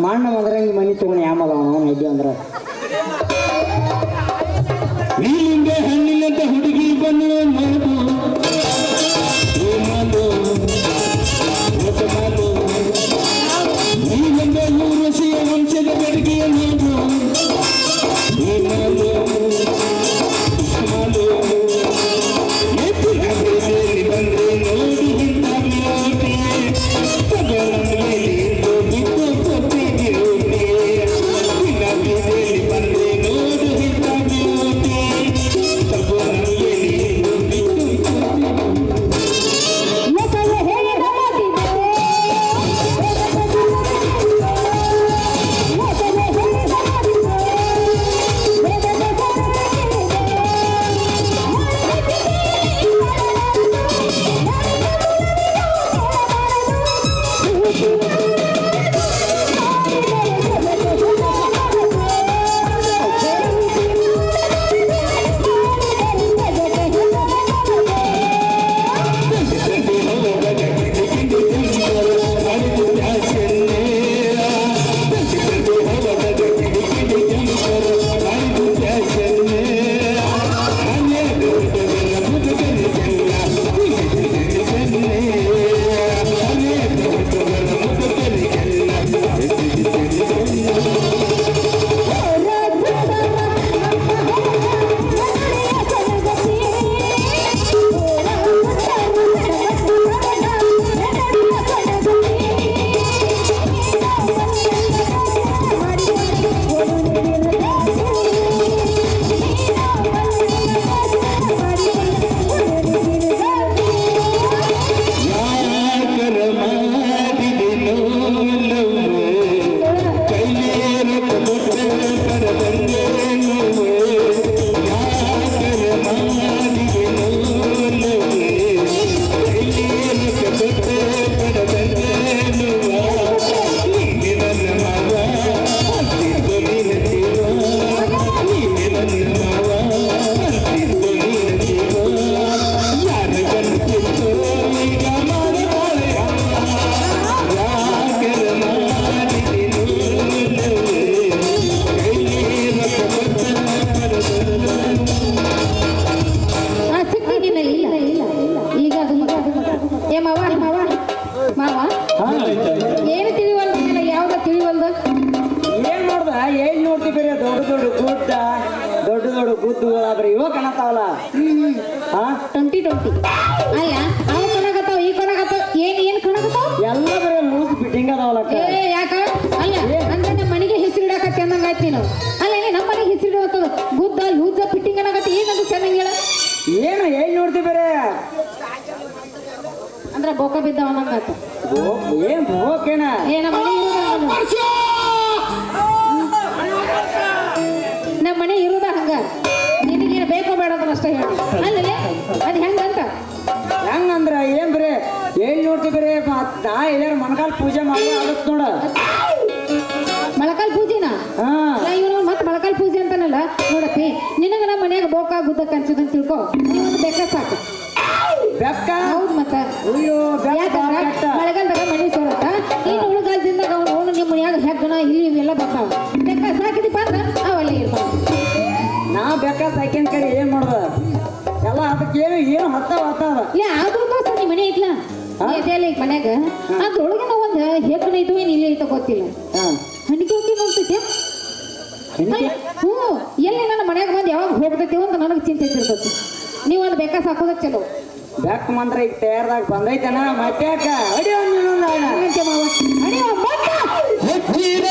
ಮಾಣ್ಣ ಮದ್ರಂಗಿ ಮನಿ ತಗೊಂಡು ಯಾಮದ ಅವನು ಹೆಜ್ಜೆ ಅಂದ್ರ ನೀಲಿಂದ ಹಣ್ಣಿಲ್ಲಂತ ಹುಡುಗಿ ಬಂದು ನೀಲಿಂದ ಊರಸಿಯ ವಂಶದ ಬೆಡಗಿಯ ನೋಡು ಬಂದ್ರೆ ನೋಡಿ ಇಂಥ ಏನು ತಿಳಿವಲ್ಲ ಯಾವ್ದ ತಿಳಿವಲ್ದ ಏನ್ ನೋಡ್ದ ಏನ್ ನೋಡ್ತಿ ಬೇರೆ ದೊಡ್ಡ ದೊಡ್ಡ ಗುಡ್ಡ ದೊಡ್ಡ ದೊಡ್ಡ ಗುಡ್ಡುಗಳಾದ್ರೆ ಇವ ಕಾಣತಾವಲ್ಲ 2020 ಅಲ್ಲ ಅವ ಕಣಗತ್ತಾವ ಈ ಕಣಗತ್ತಾವ ಏನ್ ಕಣಗತ್ತಾವ ಎಲ್ಲ ಬರೀ ಲೂಸ್ ಫಿಟ್ಟಿಂಗ್ ಅದಾವಲ್ಲ ಯಾಕ ಅಲ್ಲ ಅಂದ್ರೆ ನಮ್ಮ ಮನೆಗೆ ಹೆಸರು ಇಡಕತ್ತಿ ಅಂದಂಗ ಆಯ್ತು ನೀನು ಅಲ್ಲ ನಮ್ಮ ಮನೆಗೆ ಹೆಸರು ಇಡೋತದ ಗುಡ್ಡ ಲೂಸ್ ಫಿಟ್ಟಿಂಗ್ ಅನ್ನಕತ್ತಿ ಏನಂತ ಚೆನ್ನಾಗಿ ಹೇಳ ಏನು ಏನ್ ನೋಡ್ತಿ ಬೇರೆ ಅಂದ್ರೆ ಬೋಕ ಬಿದ್ದವ ಅನ್ನಂಗಾತ ಏನ್ ಬೋಕೇನ ನಮ್ಮ ಮನೆ ಇರುದ ಹಂಗ ನಿನಗೇನು ಬೇಕೋ ಬೇಡದ್ರ ಅಷ್ಟೇ ಹೇಳಿ ಅಲ್ಲೇ ಅದು ಹೆಂಗಂತ ಹೆಂಗಂದ್ರ ಏನ್ ಬರೇ ಏನ್ ನೋಡ್ತಿ ಬರೇ ನಾ ಎಲ್ಲಾರ ಮನಕಾಲ್ ಪೂಜೆ ಮಾಡಿ ಆಗತ್ ನೋಡ ಮೊಳಕಾಲ್ ಪೂಜೆನಾ ಇವನು ಮತ್ತೆ ಮೊಳಕಾಲ್ ಪೂಜೆ ಅಂತಾನಲ್ಲ ನೋಡಪ್ಪಿ ನಿನಗ ನಮ್ಮ ಮನ್ಯಾಗ ಬೋಕ ಗುದ್ದಕ್ ಅನ್ಸದಂತ ತಿಳ್ಕೊ ನೀವೊಂದು ಬೆಕ್ಕ ಸಾಕು ಬೆಕ್ಕ ಹೌದು ಮತ್ತ ಮಳೆಗಾಲದಾಗ ಮನೆ ಸೋರತ್ತ ಇನ್ನು ಉಳಗಾಲದಿಂದಾಗ ಅವನು ನಿಮ್ಮ ಮನ್ಯಾಗ ಹೆಗ್ಗಣ ಇಲ್ಲಿ ಇವೆಲ್ಲ ಬರ್ತಾವ ಬೆಕ್ಕ ಸಾಕಿದಪ್ಪ ಅಂದ್ರ ಅವಲ್ಲೇ ಇರ್ತಾವ ನಾ ಬೆಕ್ಕ ಸಾಕಿನ ಕಡೆ ಏನ್ ಮಾಡ್ದ ಎಲ್ಲ ಅದಕ್ಕೆ ಏನು ಹತ್ತಾವ ಇಲ್ಲ ಆದ್ರೂ ದೋಸ್ತ ನಿಮ್ಮ ಮನೆ ಐತ್ಲಾ ಎದೆಲ್ಲ ಈಗ ಮನ್ಯಾಗ ಅದ್ರೊಳಗಿನ ಒಂದು ಹೆಗ್ಗಣ ಐತೋ ಏನು ಇಲ್ಲಿ ಐತೋ ಗೊತ್ತಿಲ್ಲ ಹಣಿಕೆ ಹೋಗಿ ನೋಡ್ತೈತಿ ಹ್ಞೂ ಎಲ್ಲಿ ನನ್ನ ಮನ್ಯಾಗ ಬಂದು ಯಾವಾಗ ಹೋಗ್ತೈತಿ ಅಂತ ನನಗೆ ಚಿಂತೆ ಇರ್ತೈತಿ ನೀವೊಂದು ಬೆಕ್ಕ ಸಾಕೋದ ಚಲೋ ಬೆಕ್ ಮಂತ್ರ ಈಗ ತಯಾರದಾಗ ಬಂದೈತನ ಮತ್ತ್ಯಾಕ ಅಡಿ ಒಂದು ಇನ್ನೊಂದು ಅಣ್ಣ ಹಂಗಂತೆ ಮಾವ. ಅಡಿ ಅವ್ವ, ಬಂದ. ಹುಟ್ಟಿದ